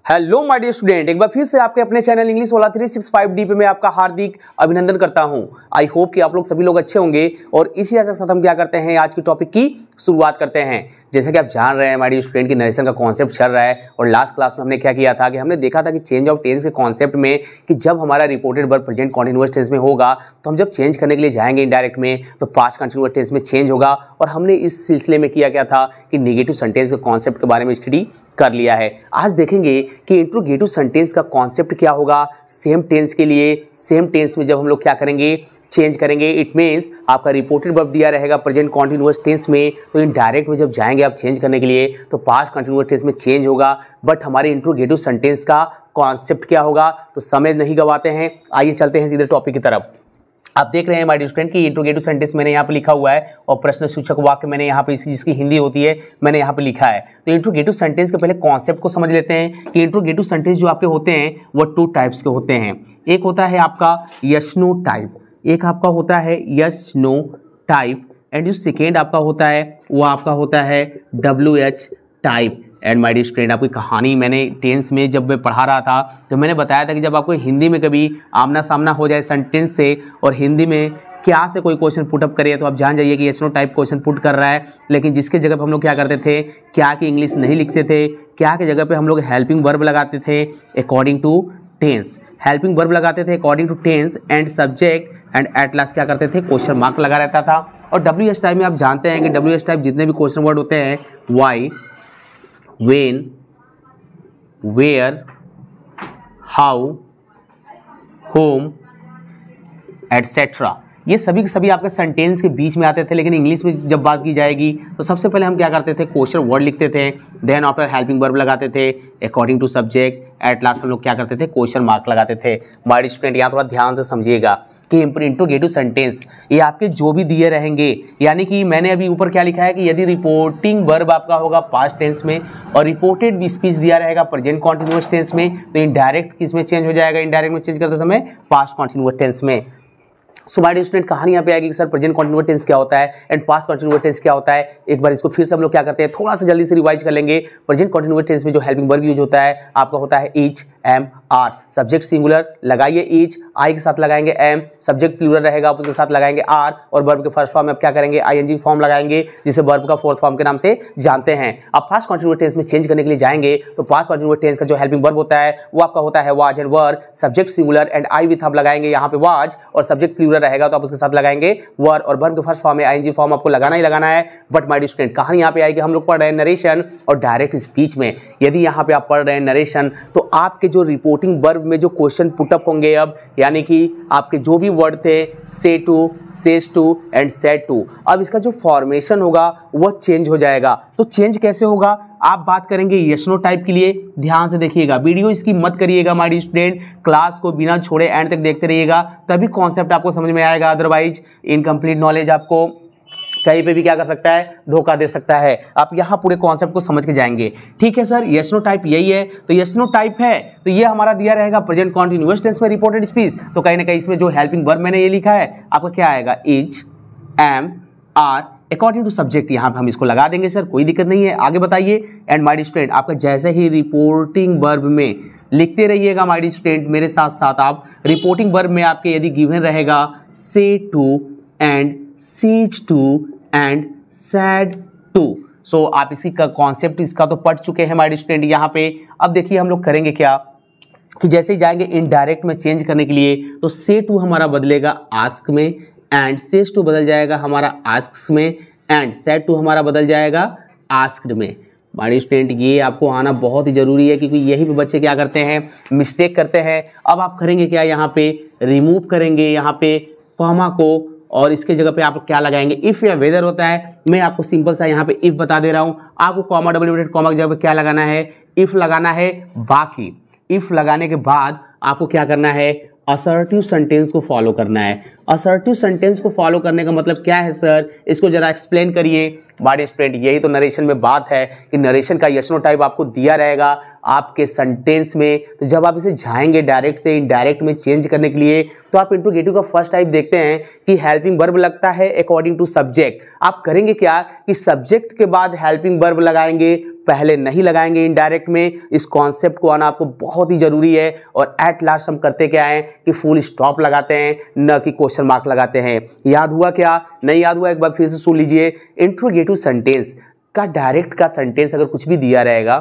Hello my dear student, एक बार फिर से आपके अपने चैनल इंग्लिश वाला 365 पे मैं आपका हार्दिक अभिनंदन करता हूं। आई होप कि आप लोग सभी लोग अच्छे होंगे और इसी आशा के साथ हम क्या करते हैं, आज की टॉपिक की शुरुआत करते हैं। जैसे कि आप जान रहे हैं माय डियर स्टूडेंट की नरेशन का कॉन्सेप्ट चल रहा है और लास्ट क्लास में हमने क्या किया था कि हमने देखा था कि चेंज ऑफ टेंस के कॉन्सेप्ट में कि जब हमारा reported verb present continuous tense में होगा तो हम जब चेंज करने के लिए जाएंगे इनडायरेक्ट में तो पास्ट कॉन्टिन्यूअस टेंस में चेंज होगा। और हमने इस सिलसिले में किया क्या था कि नेगेटिव सेंटेंस के कॉन्सेप्ट के बारे में स्टडी कर लिया है। आज देखेंगे कि इंट्रोगेटिव सेंटेंस का कॉन्सेप्ट क्या होगा सेम टेंस के लिए। सेम टेंस में जब हम लोग क्या करेंगे, चेंज करेंगे, इट मीन्स आपका रिपोर्टेड वर्ब दिया रहेगा प्रेजेंट कॉन्टिन्यूअस टेंस में, तो इनडायरेक्ट में जब जाएंगे आप चेंज करने के लिए तो पास्ट कॉन्टिन्यूअस टेंस में चेंज होगा। बट हमारे इंट्रोगेटिव सेंटेंस का कॉन्सेप्ट क्या होगा, तो समय नहीं गवाते हैं, आइए चलते हैं सीधे टॉपिक की तरफ। आप देख रहे हैं माय डियर स्टूडेंट की इंट्रोगेटिव सेंटेंस मैंने यहाँ पे लिखा हुआ है और प्रश्न सूचक वाक्य मैंने यहाँ पे जिसकी हिंदी होती है मैंने यहाँ पे लिखा है। तो इंट्रोगेटिव सेंटेंस के पहले कॉन्सेप्ट को समझ लेते हैं कि इंट्रोगेटिव सेंटेंस जो आपके होते हैं वो टू टाइप्स के होते हैं। एक होता है आपका यस नो टाइप, एक आपका होता है यस नो टाइप, एंड जो सेकेंड आपका होता है वो आपका होता है WH type. And my dear student, आपकी कहानी मैंने टेंस में जब मैं पढ़ा रहा था तो मैंने बताया था कि जब आपको हिंदी में कभी आमना सामना हो जाए सेंटेंस से और हिंदी में क्या से कोई क्वेश्चन पुटअप करिए तो आप जान जाइए कि yes no type question put कर रहा है। लेकिन जिसके जगह पे हम लोग क्या करते थे, क्या की इंग्लिश नहीं लिखते थे, क्या की जगह पे हम लोग हेल्पिंग वर्ब लगाते थे according to tense. Helping verb लगाते थे according to tense and subject and at last क्या करते थे, क्वेश्चन मार्क लगा रहता था। और WH टाइप में आप जानते हैं कि WH टाइप जितने भी क्वेश्चन वर्ड होते हैं Y, when, where, how, whom, etc. ये सभी के सभी आपके सेंटेंस के बीच में आते थे। लेकिन इंग्लिश में जब बात की जाएगी तो सबसे पहले हम क्या करते थे, क्वेश्चन वर्ड लिखते थे, देन आफ्टर हेल्पिंग वर्ब लगाते थे according to subject, at last हम लोग क्या करते थे, क्वेश्चन मार्क लगाते थे। माय डियर स्टूडेंट, यहाँ थोड़ा ध्यान से समझिएगा कि इंट्रोगेटिव सेंटेंस ये आपके जो भी दिए रहेंगे, यानी कि मैंने अभी ऊपर क्या लिखा है कि यदि रिपोर्टिंग वर्ब आपका होगा पास्ट टेंस में और रिपोर्टेड स्पीच दिया रहेगा प्रेजेंट कॉन्टिन्यूअस टेंस में, तो इनडायरेक्ट किस में चेंज हो जाएगा, इनडायरेक्ट में चेंज करते समय पास्ट कॉन्टिन्यूअस टेंस में। सो माय डियर स्टूडेंट, कहानी यहाँ पे आएगी कि सर प्रेजेंट कॉन्टिन्यूअस टेंस क्या होता है एंड पास्ट कॉन्टिन्यूअस टेंस क्या होता है। एक बार इसको फिर से हम लोग क्या करते हैं, थोड़ा सा जल्दी से रिवाइज कर लेंगे। प्रेजेंट कॉन्टिन्यूअस टेंस में जो हेल्पिंग वर्ब यूज होता है आपका होता है is, am, are. Subject singular लगाइए ईच, आई के साथ लगाएंगे एम, सब्जेक्ट प्लूरल रहेगा आप उसके साथ लगाएंगे आर, और वर्ब के फर्स्ट फॉर्म में आप क्या करेंगे, ING फॉर्म लगाएंगे जिसे वर्ब का फोर्थ फॉर्म के नाम से जानते हैं। अब पास्ट कॉन्टिन्यूअस टेंस में चेंज करने के लिए जाएंगे तो पास्ट कॉन्टिन्यूअस टेंस का जो हेल्पिंग वर्ब होता है वो आपका होता है was and were. Subject singular and I with आप लगाएंगे यहाँ पे वाज, और सब्जेक्ट प्लूरल रहेगा तो आप उसके साथ लगाएंगे वर, और वर्ब के फर्स्ट फॉर्म में ING फॉर्म आपको लगाना ही लगाना है। बट माय डियर स्टूडेंट, कहानी यहाँ पे आएगी, हम लोग पढ़ रहे हैं नरेशन और डायरेक्ट स्पीच में। यदि यहाँ पे आप पढ़ रहे हैं नरेशन तो आपके जो रिपोर्टिंग वर्ब में जो क्वेश्चन पुटअप होंगे अब, यानी कि आपके जो भी वर्ड थे say to, says to and said to, अब इसका जो फॉर्मेशन होगा वो चेंज हो जाएगा। तो चेंज कैसे होगा, आप बात करेंगे यस नो टाइप के लिए। ध्यान से देखिएगा, वीडियो इसकी मत करिएगा माय डियर स्टूडेंट, क्लास को बिना छोड़े एंड तक देखते रहिएगा तभी कॉन्सेप्ट आपको समझ में आएगा। अदरवाइज इनकम्प्लीट नॉलेज आपको कहीं पे भी क्या कर सकता है, धोखा दे सकता है। आप यहाँ पूरे कॉन्सेप्ट को समझ के जाएंगे। ठीक है सर, यस नो टाइप यही है, तो यस नो टाइप है तो ये हमारा दिया रहेगा प्रेजेंट कॉन्टिन्यूअस टेंस में रिपोर्टेड स्पीच। तो कहीं ना कहीं इसमें जो हेल्पिंग वर्ब मैंने ये लिखा है आपका क्या आएगा, is, am, are, according to subject. यहाँ पे हम इसको लगा देंगे सर, कोई दिक्कत नहीं है, आगे बताइए। एंड माय डियर स्टूडेंट, आपका जैसे ही रिपोर्टिंग वर्ब में लिखते रहिएगा माय डियर स्टूडेंट मेरे साथ साथ आप। रिपोर्टिंग वर्ब में आपके यदि गिवन रहेगा से टू एंड सीज टू एंड सैड टू, सो आप इसी का कॉन्सेप्ट इसका तो पढ़ चुके हैं माय डियर स्टूडेंट यहाँ पे। अब देखिए हम लोग करेंगे क्या कि जैसे ही जाएंगे इनडायरेक्ट में चेंज करने के लिए तो से टू हमारा बदलेगा आस्क में, एंड सेज टू बदल जाएगा हमारा आस्क्स में, एंड सैड टू हमारा बदल जाएगा आस्क्ड में। माय डियर स्टूडेंट, ये आपको आना बहुत ही जरूरी है क्योंकि यही पे बच्चे क्या करते हैं, मिस्टेक करते हैं। अब आप करेंगे क्या, यहाँ पे रिमूव करेंगे यहाँ पे कॉमा को, और इसके जगह पे आप क्या लगाएंगे, इफ या वेदर होता है। मैं आपको सिंपल सा यहाँ पे इफ बता दे रहा हूँ, आपको कॉमा डबल कॉमा की जगह पे क्या लगाना है, इफ लगाना है। बाकी इफ लगाने के बाद आपको क्या करना है, असर्टिव सेंटेंस को फॉलो करना है। असर्टिव सेंटेंस को फॉलो करने का मतलब क्या है सर, इसको जरा एक्सप्लेन करिए। माय डियर स्टूडेंट, यही तो नरेशन में बात है कि नरेशन का यस नो टाइप आपको दिया रहेगा, आपके सेंटेंस में। तो जब आप इसे जाएंगे डायरेक्ट से इनडायरेक्ट में चेंज करने के लिए, तो आप इंट्रोगेटिव का फर्स्ट टाइप देखते हैं कि हेल्पिंग वर्ब लगता है अकॉर्डिंग टू सब्जेक्ट। आप करेंगे क्या कि सब्जेक्ट के बाद हेल्पिंग वर्ब लगाएंगे, पहले नहीं लगाएंगे इनडायरेक्ट में। इस कॉन्सेप्ट को आना आपको बहुत ही जरूरी है। और एट लास्ट हम करते क्या है कि फुल स्टॉप लगाते हैं, न कि क्वेश्चन मार्क लगाते हैं। याद हुआ क्या? नहीं याद हुआ? एक बार फिर से सुन लीजिए। इंट्रोगेटिव सेंटेंस का डायरेक्ट का सेंटेंस अगर कुछ भी दिया रहेगा,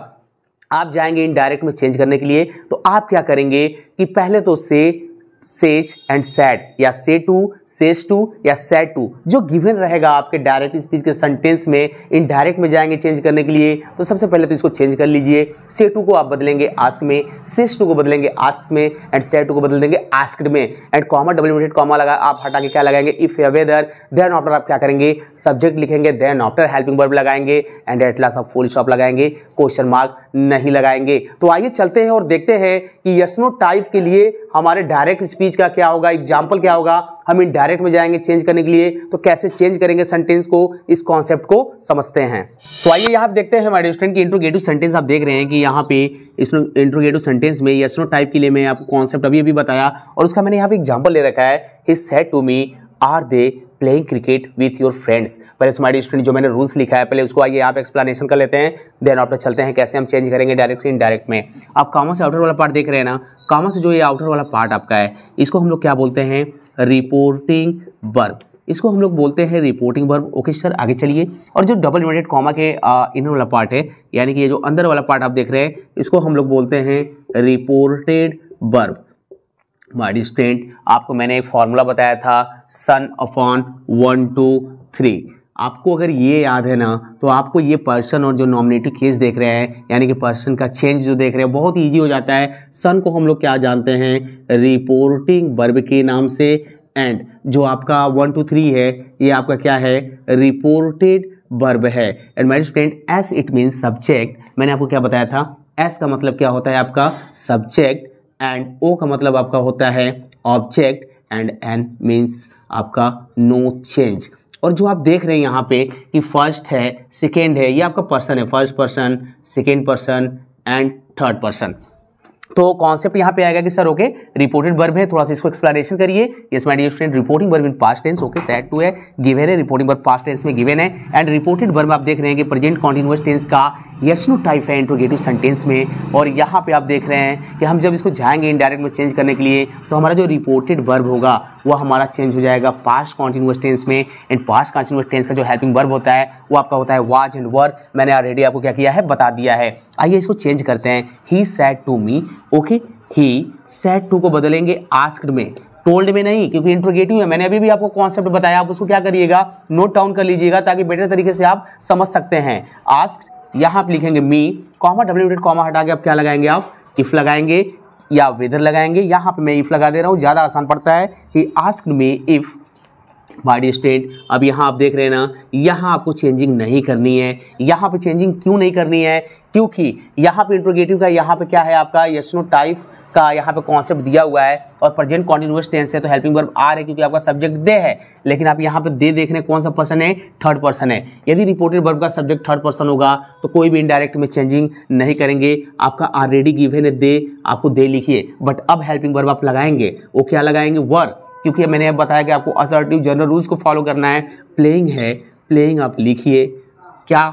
आप जाएंगे इनडायरेक्ट में चेंज करने के लिए, तो आप क्या करेंगे कि पहले तो से, सेज एंड सैड, या से टू, सेज टू, या सैड टू, जो गिवन रहेगा आपके डायरेक्ट स्पीच के सेंटेंस में, इनडायरेक्ट में जाएंगे चेंज करने के लिए। तो सबसे पहले तो इसको चेंज कर लीजिए। से टू को आप बदलेंगे आस्क में, सेज टू को बदलेंगे आस्क में, एंड सैड टू को बदल देंगे आस्क्ड में। And comma, double inverted comma लगा आप हटा के क्या लगाएंगे? इफ वेदर, देन आफ्टर आप क्या करेंगे? सब्जेक्ट लिखेंगे, देन आफ्टर हेल्पिंग वर्ब लगाएंगे, एंड एट लास्ट आप फुल स्टॉप लगाएंगे, क्वेश्चन मार्क नहीं लगाएंगे। तो आइए चलते हैं और देखते हैं कि यस नो टाइप के लिए हमारे डायरेक्ट स्पीच का क्या होगा, एग्जाम्पल क्या होगा। हम इनडायरेक्ट में जाएंगे चेंज करने के लिए, तो कैसे चेंज करेंगे सेंटेंस को, इस कॉन्सेप्ट को समझते हैं। सो आइए यहाँ पे देखते हैं हमारे स्टूडेंट की इंट्रोगेटिव सेंटेंस। आप देख रहे हैं कि यहाँ पे इस इंट्रोगेटिव सेंटेंस में यस नो टाइप के लिए मैं आपको कॉन्सेप्ट अभी बताया, और उसका मैंने यहाँ पे एग्जाम्पल ले रखा है। He said to me, are they playing cricket with your friends. पहले स्मार्ट स्टूडेंट जो मैंने रूल्स लिखा है, पहले उसको आइए यहाँ पे एक्सप्लेनेशन कर लेते हैं, देन आफ्टर चलते हैं कैसे हम चेंज करेंगे डायरेक्ट से इनडायरेक्ट में। आप कॉमा से आउटर वाला पार्ट देख रहे हैं ना, कॉमा से जो ये आउटर वाला पार्ट आपका है, इसको हम लोग क्या बोलते हैं? Reporting verb. इसको हम लोग बोलते हैं रिपोर्टिंग वर्ब। ओके सर, आगे चलिए। और जो डबल इन्वर्टेड कॉमा के इनर वाला पार्ट है, यानी कि ये जो अंदर वाला पार्ट आप देख रहे हैं, इसको हम लोग बोलते हैं reported verb. My dear student, आपको मैंने एक फॉर्मूला बताया था, सन अपॉन 1 2 3। आपको अगर ये याद है ना, तो आपको ये पर्सन और जो नॉमिनेटिव केस देख रहे हैं, यानी कि पर्सन का चेंज जो देख रहे हैं, बहुत ईजी हो जाता है। सन को हम लोग क्या जानते हैं? रिपोर्टिंग वर्ब के नाम से। एंड जो आपका 1 2 3 है, ये आपका क्या है? रिपोर्टेड वर्ब है। And my dear student, S it means subject. मैंने आपको क्या बताया था? एस का मतलब क्या होता है आपका? सब्जेक्ट। एंड ओ का मतलब आपका होता है ऑब्जेक्ट, एंड एन मीन्स आपका नो चेंज। और जो आप देख रहे हैं यहाँ पे कि फर्स्ट है, सेकेंड है, ये आपका पर्सन है, first person, second person and third person. तो कॉन्सेप्ट यहाँ पे आएगा कि सर ओके रिपोर्टेड वर्ब है, थोड़ा सा इसको एक्सप्लेनेशन करिए। Yes my dear student, reporting verb in past tense. Okay, said to है, गिवन है, रिपोर्टिंग वर्ब पास्ट टेंस में गिवन है। एंड रिपोर्टेड वर्ब आप देख रहे हैं कि प्रेजेंट कॉन्टिन्यूअस टेंस का यस नो टाइप है इंट्रोगेटिव सेंटेंस में। और यहाँ पे आप देख रहे हैं कि हम जब इसको जाएंगे इनडायरेक्ट में चेंज करने के लिए, तो हमारा जो रिपोर्टेड वर्ब होगा वो हमारा चेंज हो जाएगा पास्ट कॉन्टिन्यूअस टेंस में। एंड पास्ट कॉन्टिन्यूअस टेंस का जो हेल्पिंग वर्ब होता है वो आपका होता है वाज एंड वर। मैंने ऑलरेडी आपको क्या किया है, बता दिया है। आइए इसको चेंज करते हैं। He said to me. Okay, he said to को बदलेंगे आस्क्ड में, टोल्ड में नहीं, क्योंकि इंट्रोगेटिव है। मैंने अभी भी आपको कॉन्सेप्ट बताया, आप उसको क्या करिएगा, नोट डाउन कर लीजिएगा, ताकि बेटर तरीके से आप समझ सकते हैं। आस्क्ड, यहाँ आप लिखेंगे मी, कॉमा, डबल इन्वर्टेड कॉमा हटा के आप क्या लगाएंगे? आप इफ लगाएंगे या वेदर लगाएंगे। यहाँ पे मैं इफ लगा दे रहा हूँ, ज़्यादा आसान पड़ता है। He asked me if. My dear student, अब यहाँ आप देख रहे हैं ना, यहाँ आपको चेंजिंग नहीं करनी है। यहाँ पे चेंजिंग क्यों नहीं करनी है? क्योंकि यहाँ पे इंट्रोगेटिव का यहाँ पे क्या है आपका यस नो टाइप का यहाँ पे कॉन्सेप्ट दिया हुआ है, और प्रेजेंट कॉन्टिन्यूअस टेंस है, तो हेल्पिंग वर्ब आर है, क्योंकि आपका सब्जेक्ट दे है। लेकिन आप यहाँ पे दे देख रहे हैं कौन सा पर्सन है? थर्ड पर्सन है। यदि रिपोर्टेड वर्ब का सब्जेक्ट थर्ड पर्सन होगा, तो कोई भी इनडायरेक्ट में चेंजिंग नहीं करेंगे। आपका ऑलरेडी गिवन है दे, आपको दे लिखिए। बट अब हेल्पिंग वर्ब आप लगाएंगे, वो क्या लगाएंगे? वर, क्योंकि मैंने बताया कि आपको असर्टिव जनरल रूल्स को फॉलो करना है। प्लेइंग है, प्लेइंग आप लिखिए क्या?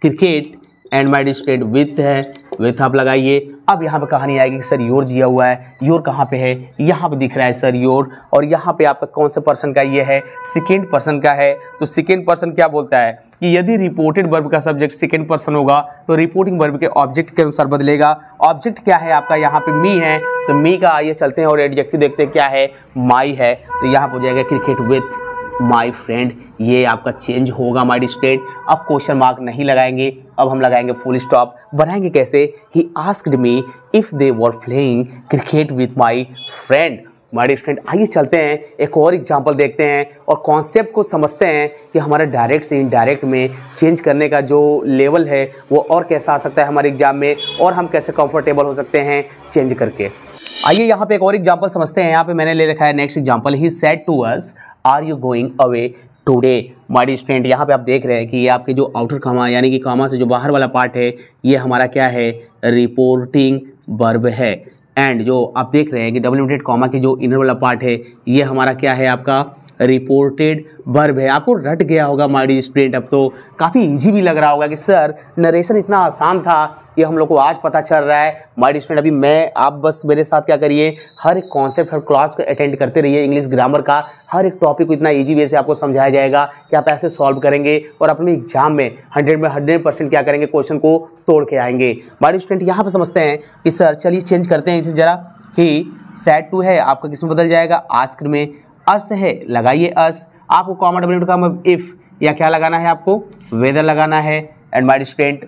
Cricket. And my dear student, with है, विथ आप लगाइए। अब यहाँ पे कहानी आएगी कि सर योर दिया हुआ है, योर कहाँ पे है? यहाँ पे दिख रहा है सर योर। और यहाँ पे आपका कौन से पर्सन का ये है? सेकेंड पर्सन का है। तो सेकेंड पर्सन क्या बोलता है कि यदि रिपोर्टेड वर्ब का सब्जेक्ट सेकेंड पर्सन होगा, तो रिपोर्टिंग वर्ब के ऑब्जेक्ट के अनुसार बदलेगा। ऑब्जेक्ट क्या है आपका? यहाँ पे मी है, तो मी का आइए चलते हैं और एडजेक्टिव देखते हैं क्या है। माई है, तो यहाँ पे हो जाएगा क्रिकेट विथ माई फ्रेंड। ये आपका चेंज होगा माय डियर स्टूडेंट। अब क्वेश्चन मार्क नहीं लगाएंगे, अब हम लगाएंगे फुल स्टॉप। बनाएंगे कैसे? He asked me if they were playing cricket with my friend. My dear student, आइए चलते हैं एक और एग्जांपल देखते हैं और कॉन्सेप्ट को समझते हैं कि हमारा डायरेक्ट से इनडायरेक्ट में चेंज करने का जो लेवल है वो और कैसा आ सकता है हमारे एग्जाम में, और हम कैसे कंफर्टेबल हो सकते हैं चेंज करके। आइए यहाँ पे एक और एग्जांपल समझते हैं। यहाँ पे मैंने ले रखा है next example. He said to us, are you going away today. My dear student, यहाँ पे आप देख रहे हैं कि ये आपके जो आउटर कॉमा यानी कि कॉमा से जो बाहर वाला पार्ट है ये हमारा क्या है, रिपोर्टिंग वर्ब है। एंड जो आप देख रहे हैं कि डबल इन्वर्टेड कॉमा की जो इनर वाला पार्ट है ये हमारा क्या है, आपका रिपोर्टेड वर्ब है। आपको रट गया होगा माय डियर स्टूडेंट, अब तो काफ़ी इजी भी लग रहा होगा कि सर नरेशन इतना आसान था, ये हम लोग को आज पता चल रहा है। माय डियर स्टूडेंट, अभी मैं आप बस मेरे साथ क्या करिए, हर एक कॉन्सेप्ट, हर क्लास को अटेंड करते रहिए। इंग्लिश ग्रामर का हर एक टॉपिक को इतना ईजी वे से आपको समझाया जाएगा कि आप ऐसे सॉल्व करेंगे और अपने एग्जाम में 100% क्या करेंगे, क्वेश्चन को तोड़ के आएंगे। माय डियर स्टूडेंट, यहाँ पर समझते हैं कि सर चलिए चेंज करते हैं इसे जरा। ही सेड टू है, आपका किस में बदल जाएगा, आस्क्ड में। अस है, लगाइए अस। आपको कॉमा डबल का इफ या क्या लगाना है, आपको वेदर लगाना है। एंड माय डियर स्टूडेंट,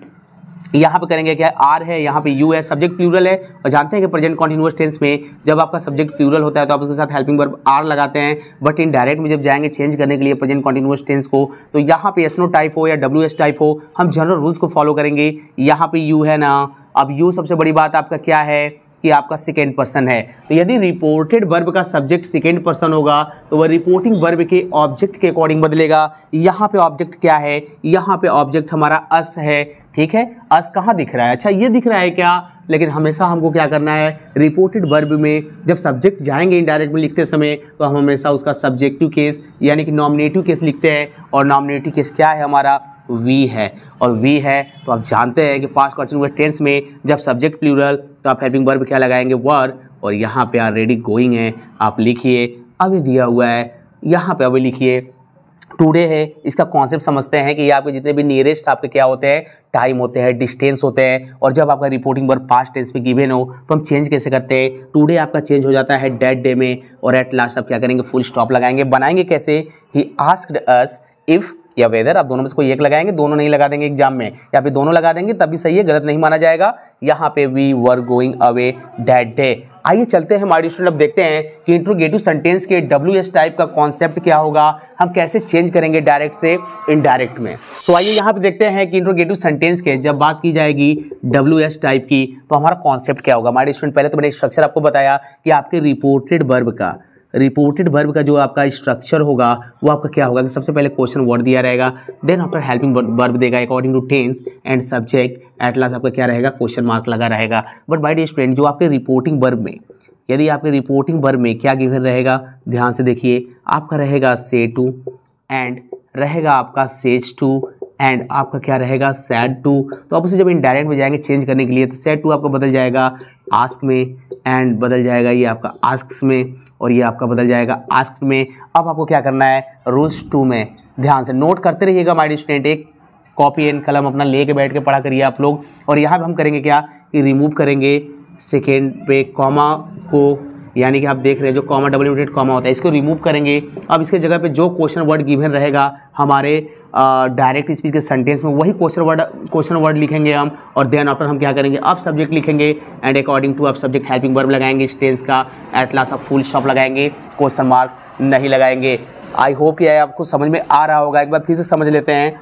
यहाँ पे करेंगे क्या, आर है, यहाँ पे यू है, सब्जेक्ट प्लूरल है। और जानते हैं कि प्रेजेंट कॉन्टिन्यूअस टेंस में जब आपका सब्जेक्ट प्लूरल होता है तो आप उसके साथ हेल्पिंग वर्ब आर लगाते हैं। बट इन डायरेक्ट में जब जाएंगे चेंज करने के लिए प्रेजेंट कॉन्टिन्यूअस टेंस को, तो यहाँ पे एस नो टाइप हो या डब्ल्यू एस टाइप हो, हम जनरल रूल्स को फॉलो करेंगे। यहाँ पे यू है ना, अब यू सबसे बड़ी बात आपका क्या है कि आपका सेकेंड पर्सन है। तो यदि रिपोर्टेड वर्ब का सब्जेक्ट सेकेंड पर्सन होगा तो वह रिपोर्टिंग वर्ब के ऑब्जेक्ट के अकॉर्डिंग बदलेगा। यहाँ पे ऑब्जेक्ट क्या है, यहाँ पे ऑब्जेक्ट हमारा अस है, ठीक है। अस कहाँ दिख रहा है, अच्छा ये दिख रहा है क्या, लेकिन हमेशा हमको क्या करना है, रिपोर्टेड वर्ब में जब सब्जेक्ट जाएंगे इनडायरेक्ट में लिखते समय तो हम हमेशा उसका सब्जेक्टिव केस यानी कि नॉमिनेटिव केस लिखते हैं। और नॉमिनेटिव केस क्या है हमारा, वी है। और वी है तो आप जानते हैं कि पास्ट कंटिन्यूअस टेंस में जब सब्जेक्ट प्लूरल तो आप हेल्पिंग वर्ब क्या लगाएंगे, वर। और यहाँ पे ऑलरेडी गोइंग है, आप लिखिए, अभी दिया हुआ है, यहाँ पे अभी लिखिए। टुडे है, इसका कॉन्सेप्ट समझते हैं कि ये आपके जितने भी नियरेस्ट आपके क्या होते हैं, टाइम होते हैं, डिस्टेंस होते हैं। और जब आपका रिपोर्टिंग वर्ब पास्ट टेंस में गिवन हो तो हम चेंज कैसे करते हैं, टुडे आपका चेंज हो जाता है डेट डे में। और एट लास्ट आप क्या करेंगे, फुल स्टॉप लगाएंगे। बनाएंगे कैसे, ही आस्क्ड अस इफ या वेदर, आप दोनों में से कोई एक लगाएंगे, दोनों नहीं लगा देंगे एग्जाम में, या फिर दोनों लगा देंगे तब भी सही है, गलत नहीं माना जाएगा। यहाँ पे we were going away that day. आइए चलते हैं माय डियर स्टूडेंट, अब देखते हैं कि इंट्रोगेटिव सेंटेंस के WS टाइप का कॉन्सेप्ट क्या होगा, हम कैसे चेंज करेंगे डायरेक्ट से इनडायरेक्ट में। सो आइए यहाँ पे देखते हैं कि इंट्रोगेटिव सेंटेंस के जब बात की जाएगी WS टाइप की तो हमारा कॉन्सेप्ट क्या होगा। माय डियर स्टूडेंट, पहले तो मैंने स्ट्रक्चर आपको बताया कि आपके रिपोर्टेड वर्ब का जो आपका स्ट्रक्चर होगा वो आपका क्या होगा कि सबसे पहले क्वेश्चन वर्ड दिया रहेगा, देन आफ्टर हेल्पिंग वर्ब देगा according to tense and subject, at last आपका क्या रहेगा, क्वेश्चन मार्क लगा रहेगा। बट माय डियर स्टूडेंट, जो आपके रिपोर्टिंग वर्ब में, यदि आपके रिपोर्टिंग वर्ब में क्या गिवन रहेगा, ध्यान से देखिए, आपका रहेगा से टू एंड रहेगा आपका सेज टू एंड आपका क्या रहेगा, सैड टू। तो आप उसे जब इनडायरेक्ट में जाएंगे चेंज करने के लिए तो सैड टू आपका बदल जाएगा आस्क में एंड बदल जाएगा ये आपका आस्क्स में और ये आपका बदल जाएगा आस्क में। अब आपको क्या करना है, रूल्स टू में ध्यान से नोट करते रहिएगा माय डियर स्टूडेंट, एक कॉपी एंड कलम अपना लेके बैठ के पढ़ा करिए आप लोग। और यहाँ पे हम करेंगे क्या कि रिमूव करेंगे सेकेंड पे कॉमा को, यानी कि आप देख रहे हैं जो कॉमा डबल इन्वर्टेड कॉमा होता है इसको रिमूव करेंगे। अब इसके जगह पे जो क्वेश्चन वर्ड गिवन रहेगा हमारे डायरेक्ट स्पीच के सेंटेंस में वही क्वेश्चन वर्ड लिखेंगे हम। और देन आफ्टर हम क्या करेंगे, अब सब्जेक्ट लिखेंगे एंड अकॉर्डिंग टू अब सब्जेक्ट हेल्पिंग वर्ब लगाएंगे इस टेंस का, एट लास्ट आप फुल स्टॉप लगाएंगे, क्वेश्चन मार्क नहीं लगाएंगे। आई होप कि आपको समझ में आ रहा होगा। एक बार फिर से समझ लेते हैं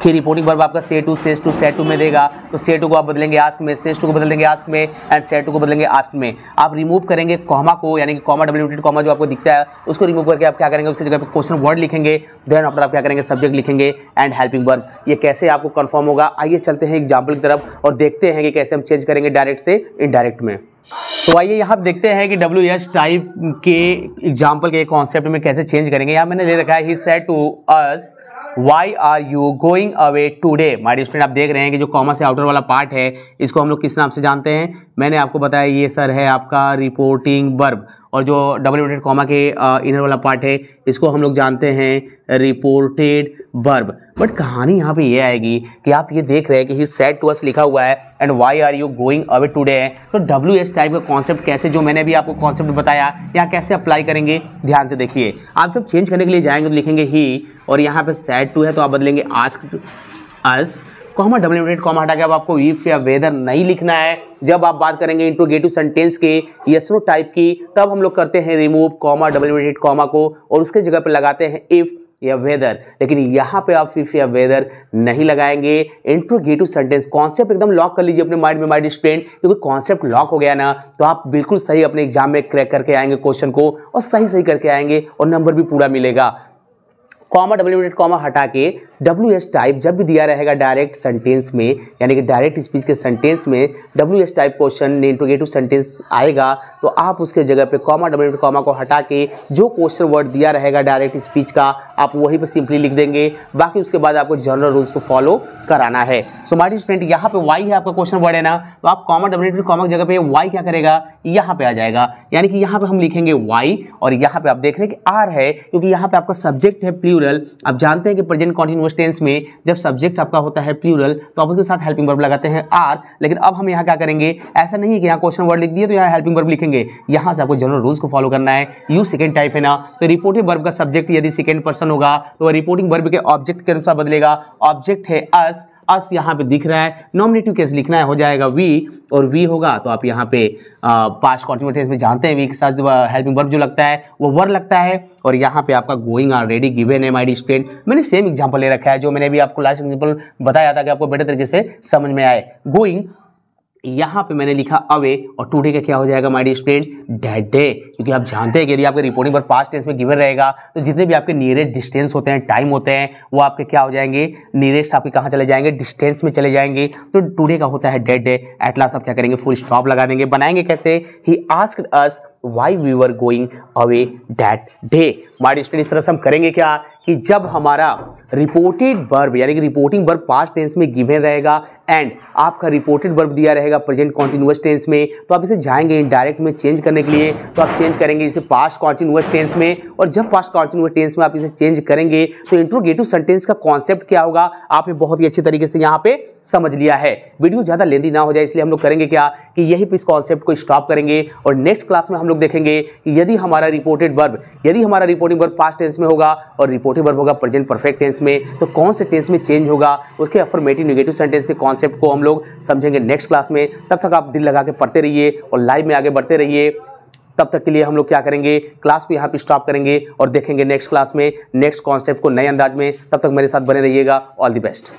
कि रिपोर्टिंग वर्ब आपका say to says to said to में देगा तो से टू को आप बदलेंगे आस्क में, सेज टू को बदल देंगे आस्क में एंड सेड टू को बदलेंगे आस्क में। आप रिमूव करेंगे कॉमा को, यानी कि कॉमा डबल इन्वर्टेड कॉमा जो आपको दिखता है उसको रिमूव करके आप क्या करेंगे, उसकी जगह पे क्वेश्चन वर्ड लिखेंगे, देन आफ्टर आप क्या करेंगे, सब्जेक्ट लिखेंगे एंड हेल्पिंग वर्ब। ये कैसे आपको कंफर्म होगा, आइए चलते हैं एग्जाम्पल की तरफ और देखते हैं कि कैसे हम चेंज करेंगे डायरेक्ट से इनडायरेक्ट में। तो आइए यहाँ देखते हैं कि WS टाइप के एग्जाम्पल के कॉन्सेप्ट में कैसे चेंज करेंगे। यहाँ मैंने ले रखा है, he said to us why are you going away today. My dear student, आप देख रहे हैं कि जो कॉमा से आउटर वाला पार्ट है इसको हम लोग किस नाम से जानते हैं, मैंने आपको बताया ये सर है आपका रिपोर्टिंग वर्ब। और जो डबल इन्वर्टेड कॉमा के इनर वाला पार्ट है इसको हम लोग जानते हैं रिपोर्टेड वर्ब। बट कहानी यहाँ पे ये आएगी कि आप ये देख रहे हैं कि ही सेड टू अस लिखा हुआ है and why are you going away today है, तो WS टाइप का कॉन्सेप्ट कैसे, जो मैंने भी आपको कॉन्सेप्ट बताया, यहाँ कैसे अप्लाई करेंगे, ध्यान से देखिए। आप जब चेंज करने के लिए जाएंगे तो लिखेंगे ही, और यहाँ पे सेड टू है तो आप बदलेंगे asked us, comma double inverted comma हटा के अब आपको इफ या वेदर नहीं लिखना है। जब आप बात करेंगे इंट्रोगेटिव सेंटेंस के यस नो टाइप की तब हम लोग करते हैं remove comma double inverted comma को और उसके जगह पे लगाते हैं इफ या वेदर। लेकिन यहाँ पे आप इफ या वेदर नहीं लगाएंगे। इंट्रोगेटिव सेंटेंस कॉन्सेप्ट एकदम लॉक कर लीजिए अपने माइंड में माय डियर स्टूडेंट, क्योंकि कॉन्सेप्ट लॉक हो गया ना तो आप बिल्कुल सही अपने एग्जाम में क्रैक करके आएंगे क्वेश्चन को और सही करके आएंगे और नंबर भी पूरा मिलेगा। कॉमा डबल इनवर्टेड कॉमा हटा के WH टाइप जब भी दिया रहेगा डायरेक्ट सेंटेंस में, यानी कि डायरेक्ट स्पीच के सेंटेंस में WH type question interrogative sentence आएगा तो आप उसके जगह पे कॉमा डबल इनवर्टेड कॉमा को हटा के जो क्वेश्चन वर्ड दिया रहेगा डायरेक्ट स्पीच का आप वहीं पे सिंपली लिख देंगे। बाकी उसके बाद आपको जनरल रूल्स को फॉलो कराना है। सो माय डियर स्टूडेंट, यहाँ पे वाई है आपका क्वेश्चन वर्ड है ना, तो आप कॉमा डबल इनवर्टेड कॉमा की जगह पे वाई क्या करेगा, यहाँ पे आ जाएगा। यानी कि यहाँ पे हम लिखेंगे वाई और यहाँ पे आप देख रहे हैं कि आर है, क्योंकि यहाँ पे आपका सब्जेक्ट है प्लूरल। आप जानते हैं कि प्रेजेंट कंटीन्यूअस टेंस में जब सब्जेक्ट आपका होता है प्लूरल तो आप उसके साथ हेल्पिंग वर्ब लगाते हैं आर। लेकिन अब हम यहाँ क्या करेंगे, ऐसा नहीं है कि यहाँ क्वेश्चन वर्ड लिख दिए तो यहाँ हेल्पिंग वर्ब लिखेंगे। यहाँ से आपको जनरल रूल्स को फॉलो करना है। यू सेकंड टाइप है ना, तो रिपोर्टिंग वर्ब का सब्जेक्ट यदि सेकंड पर्सन होगा तो रिपोर्टिंग वर्ब के ऑब्जेक्ट के अनुसार बदलेगा। ऑब्जेक्ट है अस, अस यहाँ पे दिख रहा है, नॉमिनेटिव केस लिखना है, हो जाएगा वी, और वी होगा तो आप यहाँ पे पास्ट कंटीन्यूअस टेंस में जानते हैं वी के साथ हेल्पिंग वर्ब जो लगता है वो वर लगता है। और यहाँ पे आपका गोइंग ऑलरेडी गिवन है माय डियर स्टूडेंट। मैंने सेम एग्जांपल ले रखा है जो मैंने भी आपको लास्ट एग्जांपल बताया था कि आपको बेटर तरीके से समझ में आए। गोइंग यहाँ पे मैंने लिखा अवे और टुडे का क्या हो जाएगा my dear student, that day, क्योंकि आप जानते हैं कि यदि आपके रिपोर्टिंग पर पास्ट टेंस में गिवन रहेगा तो जितने भी आपके नियरेस्ट डिस्टेंस होते हैं, टाइम होते हैं, वो आपके क्या हो जाएंगे, नियरेस्ट आपके कहाँ चले जाएंगे, डिस्टेंस में चले जाएंगे। तो टुडे का होता है दैट डे। एट लास्ट आप क्या करेंगे, फुल स्टॉप लगा देंगे। बनाएंगे कैसे, he asked us why we were going away that day. My dear student, इस तरह से हम करेंगे क्या कि जब हमारा रिपोर्टेड वर्ब यानी कि रिपोर्टिंग वर्ब पास्ट टेंस में गिवन रहेगा एंड आपका रिपोर्टेड वर्ब दिया रहेगा प्रेजेंट कॉन्टिन्यूअस टेंस में, तो आप इसे जाएंगे इनडायरेक्ट में चेंज करने के लिए, तो आप चेंज करेंगे इसे पास्ट कॉन्टिन्यूअस टेंस में। और जब पास्ट कॉन्टिन्यूअस टेंस में आप इसे चेंज करेंगे तो इंट्रोगेटिव सेंटेंस का कॉन्सेप्ट क्या होगा आपने बहुत ही अच्छी तरीके से यहाँ पे समझ लिया है। वीडियो ज़्यादा लेंदी ना हो जाए इसलिए हम लोग करेंगे क्या कि यही पे इस कॉन्सेप्ट को स्टॉप करेंगे और नेक्स्ट क्लास में हम लोग देखेंगे कि यदि हमारा रिपोर्टिंग वर्ब पास्ट टेंस में होगा और रिपोर्टिंग वर्ब होगा प्रेजेंट परफेक्ट टेंस में, तो कौन से टेंस में चेंज होगा, उसके अफर्मेटिव नेगेटिव सेंटेंस के कॉन्सेप्ट को हम लोग समझेंगे नेक्स्ट क्लास में। तब तक आप दिल लगा के पढ़ते रहिए और लाइव में आगे बढ़ते रहिए। तब तक के लिए हम लोग क्या करेंगे, क्लास को यहाँ पे स्टॉप करेंगे और देखेंगे नेक्स्ट क्लास में नेक्स्ट कॉन्सेप्ट को नए अंदाज में। तब तक मेरे साथ बने रहिएगा। All the best.